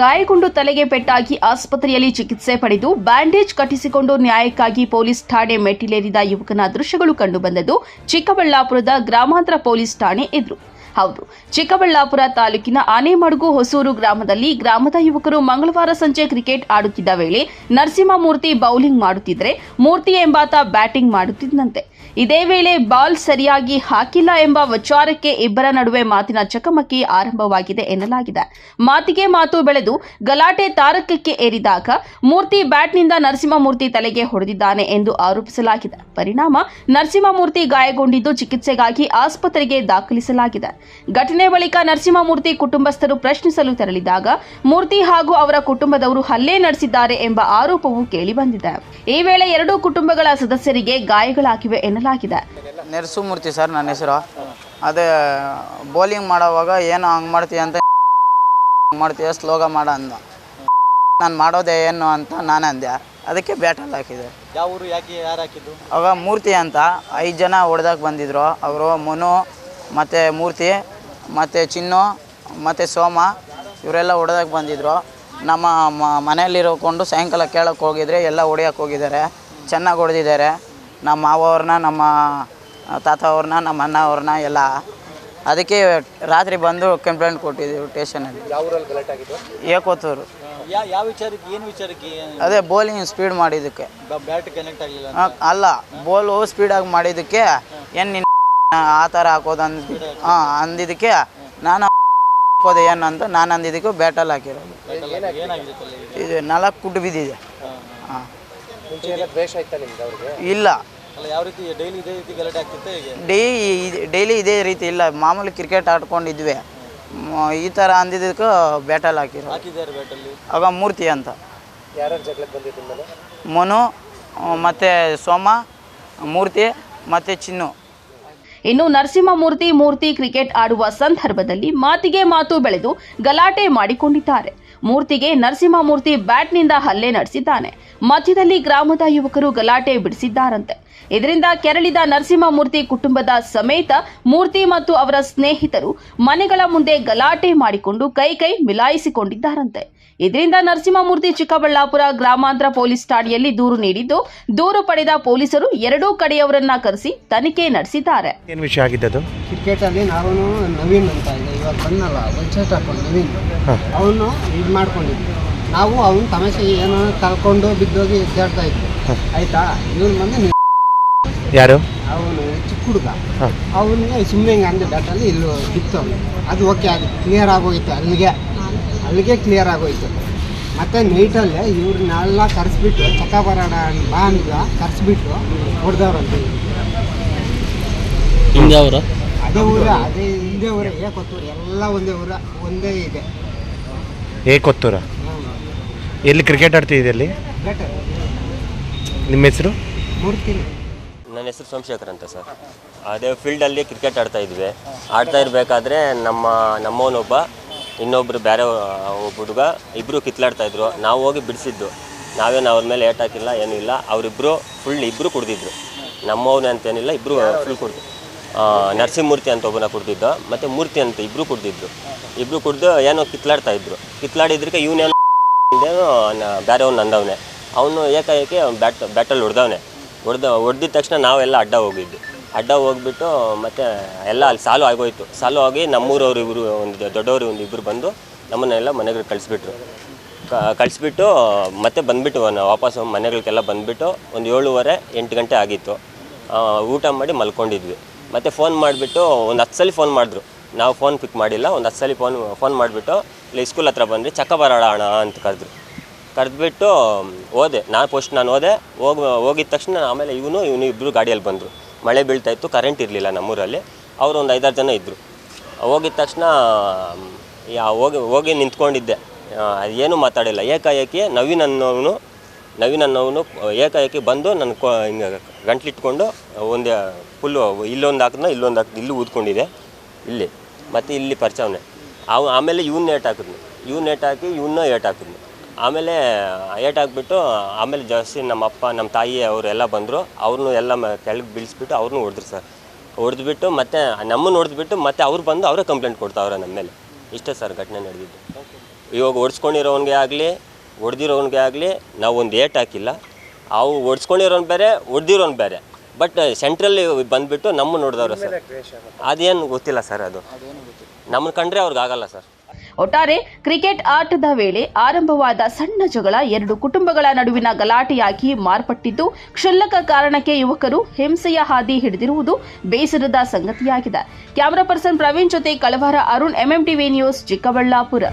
ಗಾಯಗೊಂಡು ತಲೆಗೆ ಪೆಟ್ಟಾಗಿ ಆಸ್ಪತ್ರೆಯಲ್ಲಿ ಚಿಕಿತ್ಸೆ ಪಡೆದು ಬ್ಯಾಂಡೇಜ್ ಕಟ್ಟಿಸಿಕೊಂಡು ನ್ಯಾಯಕ್ಕಾಗಿ ಪೊಲೀಸ್ ಠಾಣೆ ಮೆಟ್ಟಿಲೇರಿದ ಯುವಕನ ದೃಶ್ಯಗಳು ಕಂಡುಬಂದದ್ದು ಚಿಕ್ಕಬಳ್ಳಾಪುರದ ಗ್ರಾಮಾಂತರ ಪೊಲೀಸ್ ಠಾಣೆ ಎದುರು. ಹೌದು, ಚಿಕ್ಕಬಳ್ಳಾಪುರ ತಾಲೂಕಿನ ಆನೆಮಡುಗು ಹೊಸೂರು ಗ್ರಾಮದಲ್ಲಿ ಗ್ರಾಮದ ಯುವಕರು ಮಂಗಳವಾರ ಸಂಜೆ ಕ್ರಿಕೆಟ್ ಆಡುತ್ತಿದ್ದ ವೇಳೆ ನರಸಿಂಹಮೂರ್ತಿ ಬೌಲಿಂಗ್ ಮಾಡುತ್ತಿದ್ದರೆ ಮೂರ್ತಿ ಎಂಬಾತ ಬ್ಯಾಟಿಂಗ್ ಮಾಡುತ್ತಿದ್ದಂತೆ. ಇದೇ ವೇಳೆ ಬಾಲ್ ಸರಿಯಾಗಿ ಹಾಕಿಲ್ಲ ಎಂಬ ವಿಚಾರಕ್ಕೆ ಇಬ್ಬರ ನಡುವೆ ಮಾತಿನ ಚಕಮಕಿ ಆರಂಭವಾಗಿದೆ ಎನ್ನಲಾಗಿದೆ. ಮಾತಿಗೆ ಮಾತು ಬೆಳೆದು ಗಲಾಟೆ ತಾರಕಕ್ಕೆ ಏರಿದಾಗ ಮೂರ್ತಿ ಬ್ಯಾಟ್ನಿಂದ ನರಸಿಂಹಮೂರ್ತಿ ತಲೆಗೆ ಹೊಡೆದಿದ್ದಾನೆ ಎಂದು ಆರೋಪಿಸಲಾಗಿದೆ. ಪರಿಣಾಮ ನರಸಿಂಹಮೂರ್ತಿ ಗಾಯಗೊಂಡಿದ್ದು ಚಿಕಿತ್ಸೆಗಾಗಿ ಆಸ್ಪತ್ರೆಗೆ ದಾಖಲಿಸಲಾಗಿದೆ. ಘಟನೆ ಬಳಿಕ ನರಸಿಂಹಮೂರ್ತಿ ಕುಟುಂಬಸ್ಥರು ಪ್ರಶ್ನಿಸಲು ತೆರಳಿದಾಗ ಮೂರ್ತಿ ಹಾಗೂ ಅವರ ಕುಟುಂಬದವರು ಹಲ್ಲೆ ನಡೆಸಿದ್ದಾರೆ ಎಂಬ ಆರೋಪವು ಕೇಳಿಬಂದಿದೆ. ಈ ವೇಳೆ ಎರಡೂ ಕುಟುಂಬಗಳ ಸದಸ್ಯರಿಗೆ ಗಾಯಗಳಾಗಿವೆ ಎನ್ನಲಾಗಿದೆ. ನರಸಿಂಹಮೂರ್ತಿ ಸರ್ ನನ್ನ ಹೆಸರು. ಅದೇ ಬೌಲಿಂಗ್ ಮಾಡೋವಾಗ ಏನು ಹಂಗೆ ಮಾಡ್ತೀಯ ಅಂತ ಮಾಡ್ತೀಯ ಸ್ಲೋಗ ಮಾಡ ಅಂದ. ನಾನು ಮಾಡೋದೇ ಏನು ಅಂತ ನಾನು ಅಂದೆ. ಅದಕ್ಕೆ ಬ್ಯಾಟಲ್ಲಿ ಹಾಕಿದೆ. ಯಾವ ಊರು, ಯಾಕೆ, ಯಾರು ಹಾಕಿದ್ದು? ಅವಾಗ ಮೂರ್ತಿ ಅಂತ 5 ಜನ ಹೊಡೆದಕ್ಕೆ ಬಂದಿದ್ರು. ಅವರು ಮನು ಮತ್ತು ಮೂರ್ತಿ ಮತ್ತು ಚಿನ್ನು ಮತ್ತು ಸೋಮ ಇವರೆಲ್ಲ ಹೊಡೆದಕ್ಕೆ ಬಂದಿದ್ರು. ನಮ್ಮ ಮನೆಯಲ್ಲಿರೋಕೊಂಡು ಸಾಯಂಕಾಲ ಕೇಳಕ್ಕೆ ಹೋಗಿದ್ರೆ ಎಲ್ಲ ಹೊಡೆಯೋಕ್ಕೆ ಹೋಗಿದ್ದಾರೆ. ಚೆನ್ನಾಗಿ ಹೊಡೆದಿದ್ದಾರೆ. ನಮ್ಮ ಮಾವವ್ರನ್ನ, ನಮ್ಮ ತಾತ ಅವ್ರನ್ನ, ನಮ್ಮ ಅಣ್ಣ ಅವ್ರನ್ನ ಎಲ್ಲ. ಅದಕ್ಕೆ ರಾತ್ರಿ ಬಂದು ಕಂಪ್ಲೇಂಟ್ ಕೊಟ್ಟಿದ್ದೀವಿ ಸ್ಟೇಷನಲ್ಲಿ. ಯಾವ ಊರಲ್ಲಿ ಗಲಾಟೆ ಆಗಿದ್ದು? ಏಕೋತೂರು. ಯಾವ ವಿಚಾರಕ್ಕೆ, ಏನು ವಿಚಾರಕ್ಕೆ? ಅದೇ ಬೌಲಿಂಗ್ ಸ್ಪೀಡ್ ಮಾಡಿದ್ದಕ್ಕೆ. ಬ್ಯಾಟ್ ಕನೆಕ್ಟ್ ಆಗಲಿಲ್ಲ ಅಲ್ಲ, ಬೋಲು ಸ್ಪೀಡಾಗಿ ಮಾಡಿದ್ದಕ್ಕೆ ಏನು ನಿನ್ನ ಆ ಥರ ಹಾಕೋದು ಅಂದಿದ್ದಕ್ಕೆ ನಾನು ಹಾಕೋದು ಏನಂತ ನಾನು ಅಂದಿದ್ದಕ್ಕೂ ಬ್ಯಾಟಲ್ಲಿ ಹಾಕಿರೋದು. ಇದು 4 ಕುಟ್ಟು ಬಿದ್ದಿದೆ. ಹಾಂ, ಇಲ್ಲ, ಯಾವ ರೀತಿ ಡೈಲಿ ಇದೇ ರೀತಿ ಗಲಾಟೆ ಆಗ್ತಿತ್ತು? ಡೈಲಿ ಇದೇ ರೀತಿ ಇಲ್ಲ. ಮಾಮೂಲಿ ಕ್ರಿಕೆಟ್ ಆಡ್ಕೊಂಡಿದ್ವಿ. ಈ ಥರ ಅಂದಿದ್ದಕ್ಕೂ ಬ್ಯಾಟಲ್ಲಿ ಹಾಕಿದ್ದಾರೆ. ಬ್ಯಾಟಲ್ಲಿ ಆಗ ಮೂರ್ತಿ ಅಂತ. ಯಾರ್ಯಾರು ಜಗಳಕ್ಕೆ ಬಂದಿದ್ದು? ಮನು ಮತ್ತು ಸೋಮ, ಮೂರ್ತಿ ಮತ್ತು ಚಿನ್ನು. ಇನ್ನು ನರಸಿಂಹಮೂರ್ತಿ ಕ್ರಿಕೆಟ್ ಆಡುವ ಸಂದರ್ಭದಲ್ಲಿ ಮಾತಿಗೆ ಮಾತು ಬೆಳೆದು ಗಲಾಟೆ ಮಾಡಿಕೊಂಡಿದ್ದಾರೆ. ಮೂರ್ತಿಗೆ ನರಸಿಂಹಮೂರ್ತಿ ಬ್ಯಾಟ್ನಿಂದ ಹಲ್ಲೆ ನಡೆಸಿದ್ದಾನೆ. ಮಧ್ಯದಲ್ಲಿ ಗ್ರಾಮದ ಯುವಕರು ಗಲಾಟೆ ಬಿಡಿಸಿದ್ದಾರಂತೆ. ಇದರಿಂದ ಕೆರಳಿದ ನರಸಿಂಹಮೂರ್ತಿ ಕುಟುಂಬದ ಸಮೇತ ಮೂರ್ತಿ ಮತ್ತು ಅವರ ಸ್ನೇಹಿತರು ಮನೆಗಳ ಮುಂದೆ ಗಲಾಟೆ ಮಾಡಿಕೊಂಡು ಕೈ ಮಿಲಾಯಿಸಿಕೊಂಡಿದ್ದಾರಂತೆ. ಇದರಿಂದ ನರಸಿಂಹಮೂರ್ತಿ ಚಿಕ್ಕಬಳ್ಳಾಪುರ ಗ್ರಾಮಾಂತರ ಪೊಲೀಸ್ ಠಾಣೆಯಲ್ಲಿ ದೂರು ನೀಡಿದ್ದು, ದೂರು ಪಡೆದ ಪೊಲೀಸರು ಎರಡೂ ಕಡೆಯವರನ್ನ ಕರೆಸಿ ತನಿಖೆ ನಡೆಸಿದ್ದಾರೆ. ಏನು ವಿಷಯ ಆಗಿದ್ದದು? ಕ್ರಿಕೆಟ್ ಅಲ್ಲಿ ನಾವು ನವೀನ್ ಅಂತ ಇದೆ, ಇವಾಗ ಬಂದಲ್ಲ ವೆಬ್ಸೈಟ್ ಹಾಕೊಂಡು ನವೀನ್, ಅವನು ಇದು ಮಾಡ್ಕೊಂಡಿದ್ವಿ. ನಾವು ಅವನು ತಮಾಷೆಗೆ ಏನೋ ಕಳ್ಕೊಂಡು ಬಿದ್ದೋಗಿ ಎದ್ದಾಡ್ತಾ ಇದ್ವಿ. ಆಯ್ತಾ, ಇವನು ಬಂದು ಯಾರು ಅವನು ಚಿಕ್ಕ ಹುಡುಗ, ಅವನಿಗೆ ಸುಮ್ಮನೆ ಹಿಂಗೆ ಅಂದೆ ಬ್ಯಾಟಲ್ಲಿ ಇಲ್ಲೂ ಬಿತ್ತು. ಅದು ಓಕೆ, ಅದು ಕ್ಲಿಯರ್ ಆಗೋಯ್ತು. ಅಲ್ಲಿಗೆ ಕ್ಲಿಯರ್ ಆಗೋಯ್ತು. ಮತ್ತು ನೈಟಲ್ಲೇ ಇವ್ರನ್ನೆಲ್ಲ ಕರೆಸ್ಬಿಟ್ಟು ಚಕ್ಕ ಬರೋಣ ಬಾ ಅಂತ ಕರೆಸ್ಬಿಟ್ಟು ಹೊಡೆದವ್ರಂತ. ಅದೇ ಊರ, ಅದೇ ಹಿಂದೆ ಊರ, ಏಕೊತ್ತೂರು, ಎಲ್ಲ ಒಂದೇ ಊರ, ಒಂದೇ ಇದೆ. ಏಕೊತ್ತೂರ? ಎಲ್ಲಿ ಕ್ರಿಕೆಟ್ ಆಡ್ತಿದ್ದೆ? ಅಲ್ಲಿ ನಿಮ್ಮ ಹೆಸರು? ಮೂರ್ತಿ. ನನ್ನ ಹೆಸರು ಸೋಮಶೇಖರ್ ಅಂತ ಸರ್. ಅದೇ ಫೀಲ್ಡಲ್ಲಿ ಕ್ರಿಕೆಟ್ ಆಡ್ತಾ ಇರಬೇಕಾದ್ರೆ ನಮ್ಮವನೊಬ್ಬ, ಇನ್ನೊಬ್ಬರು ಬೇರೆ ಒಬ್ಬ ಹುಡುಗ, ಇಬ್ಬರು ಕಿತ್ಲಾಡ್ತಾಯಿದ್ರು. ನಾವು ಹೋಗಿ ಬಿಡಿಸಿದ್ದು. ನಾವೇನು ಅವ್ರ ಮೇಲೆ ಏಟ್ ಹಾಕಿಲ್ಲ, ಏನೂ ಇಲ್ಲ. ಅವರಿಬ್ಬರು ಇಬ್ಬರು ಕುಡ್ದಿದ್ರು. ನಮ್ಮವನೇ ಅಂತೇನಿಲ್ಲ, ಇಬ್ಬರು ಫುಲ್ ಕುಡ್ದು. ನರಸಿಂಹಮೂರ್ತಿ ಅಂತ ಒಬ್ಬನ ಕುಡ್ದಿದ್ದ, ಮತ್ತು ಮೂರ್ತಿ ಅಂತ ಇಬ್ಬರು ಕುಡ್ದು ಏನೋ ಕಿತ್ಲಾಡ್ತಾಯಿದ್ರು. ಕಿತ್ಲಾಡಿದ್ರಿಗೆ ಇವನೇನೋ ಬೇರೆಯವ್ನು ನಂದವನೇ. ಅವನು ಏಕಾಏಕಿ ಬ್ಯಾಟಲ್ಲಿ ಹೊಡೆದಿದ್ದ ತಕ್ಷಣ ನಾವೆಲ್ಲ ಅಡ್ಡ ಹೋಗಿಬಿಟ್ಟು ಮತ್ತು ಎಲ್ಲ ಅಲ್ಲಿ ಸಾಲು ಆಗಿ ನಮ್ಮೂರವ್ರು ಇಬ್ಬರು, ಒಂದು ದೊಡ್ಡವರು ಇಬ್ಬರು ಬಂದು ನಮ್ಮನ್ನೆಲ್ಲ ಮನೆಗಳಿಗೆ ಕಳಿಸ್ಬಿಟ್ಟು ಮತ್ತೆ ಬಂದುಬಿಟ್ಟು ವಾಪಸ್ ಮನೆಗಳಿಗೆಲ್ಲ ಬಂದುಬಿಟ್ಟು ಒಂದು 7:30 8 ಗಂಟೆ ಆಗಿತ್ತು. ಊಟ ಮಾಡಿ ಮಲ್ಕೊಂಡಿದ್ವಿ. ಮತ್ತು ಫೋನ್ ಮಾಡಿಬಿಟ್ಟು ಒಂದು 10 ಸಲ ಫೋನ್ ಮಾಡಿದ್ರು. ನಾವು ಫೋನ್ ಪಿಕ್ ಮಾಡಿಲ್ಲ. ಒಂದು 10 ಸಲ ಫೋನ್ ಮಾಡಿಬಿಟ್ಟು ಇಲ್ಲಿ ಸ್ಕೂಲ್ ಹತ್ರ ಬಂದ್ರಿ, ಚಕ್ಕ ಬರೋಣ ಅಂತ ಕರೆದ್ಬಿಟ್ಟು ಹೋದೆ. ನಾನು ಹೋಗಿದ ತಕ್ಷಣ ಆಮೇಲೆ ಇವನು ಇಬ್ಬರು ಗಾಡಿಯಲ್ಲಿ ಬಂದರು. ಮಳೆ ಬೀಳ್ತಾಯಿತ್ತು, ಕರೆಂಟ್ ಇರಲಿಲ್ಲ ನಮ್ಮೂರಲ್ಲಿ. ಅವರು ಒಂದು 5-6 ಜನ ಇದ್ದರು. ಹೋಗಿದ ತಕ್ಷಣ ಹೋಗಿ ನಿಂತ್ಕೊಂಡಿದ್ದೆ. ಏನೂ ಮಾತಾಡಿಲ್ಲ. ಏಕಾಏಕಿ ನವೀನ್ ಅನ್ನೋನು ಏಕಾಏಕಿ ಬಂದು ನನ್ನ ಹಿಂಗೆ ಗಂಟ್ಲಿಟ್ಕೊಂಡು ಒಂದು ಫುಲ್ಲು ಇಲ್ಲೊಂದು ಹಾಕಿದ್ನ ಇಲ್ಲಿ ಊದ್ಕೊಂಡಿದೆ ಇಲ್ಲಿ, ಮತ್ತು ಇಲ್ಲಿ ಪರಿಚವನೆ. ಆಮೇಲೆ ಇವನ್ನ ಏಟ್ ಹಾಕಿದ್ನು ಇವನ್ನ ಏಟ್ ಹಾಕಿದ್ನು. ಆಮೇಲೆ ಏಟ್ ಹಾಕ್ಬಿಟ್ಟು ಆಮೇಲೆ ಜಾಸ್ತಿ ನಮ್ಮ ಅಪ್ಪ ನಮ್ಮ ತಾಯಿ ಅವರೆಲ್ಲ ಬಂದರು. ಅವ್ರನ್ನೂ ಎಲ್ಲ ಕೆಳಗೆ ಬೀಳಿಸ್ಬಿಟ್ಟು ಅವ್ರನ್ನೂ ಹೊಡೆದ್ರು ಸರ್. ಹೊಡೆದ್ಬಿಟ್ಟು ಮತ್ತೆ ನಮ್ಮನ್ನು ಹೊಡೆದ್ಬಿಟ್ಟು ಮತ್ತೆ ಅವ್ರು ಬಂದು ಅವರೇ ಕಂಪ್ಲೇಂಟ್ ಕೊಡ್ತಾವ್ರೆ ನಮ್ಮ ಮೇಲೆ. ಇಷ್ಟೇ ಸರ್ ಘಟನೆ ನಡೆದಿದ್ದು. ಇವಾಗ ಹೊಡ್ಸ್ಕೊಂಡಿರೋನ್ಗೆ ಆಗಲಿ ಹೊಡೆದಿರೋನ್ಗೆ ಆಗಲಿ ನಾವು ಒಂದು ಏಟ್ ಹಾಕಿಲ್ಲ. ಅವು ಹೊಡ್ಸ್ಕೊಂಡಿರೋನು ಬೇರೆ ಹೊಡೆದಿರೋನು ಬೇರೆ. ಬಟ್ ಸೆಂಟ್ರಲ್ಲಿ ಬಂದುಬಿಟ್ಟು ನಮ್ಮ ನೋಡಿದವ್ರೆ ಸರ್. ಅದೇನು ಗೊತ್ತಿಲ್ಲ ಸರ್, ಅದು ನಮ್ಮನ್ನು ಕಂಡ್ರೆ ಅವ್ರಿಗೆ ಆಗಲ್ಲ ಸರ್. ಒಟ್ಟಾರೆ ಕ್ರಿಕೆಟ್ ಆಟದ ವೇಳೆ ಆರಂಭವಾದ ಸಣ್ಣ ಜಗಳ 2 ಕುಟುಂಬಗಳ ನಡುವಿನ ಗಲಾಟೆಯಾಗಿ ಮಾರ್ಪಟ್ಟಿದ್ದು, ಕ್ಷುಲ್ಲಕ ಕಾರಣಕ್ಕೆ ಯುವಕರು ಹಿಂಸೆಯ ಹಾದಿ ಹಿಡಿದಿರುವುದು ಬೇಸರದ ಸಂಗತಿಯಾಗಿದೆ. ಕ್ಯಾಮರಾ ಪರ್ಸನ್ ಪ್ರವೀಣ್ ಜೊತೆ ಕಳವಾರ ಅರುಣ್, MMTV ನ್ಯೂಸ್, ಚಿಕ್ಕಬಳ್ಳಾಪುರ.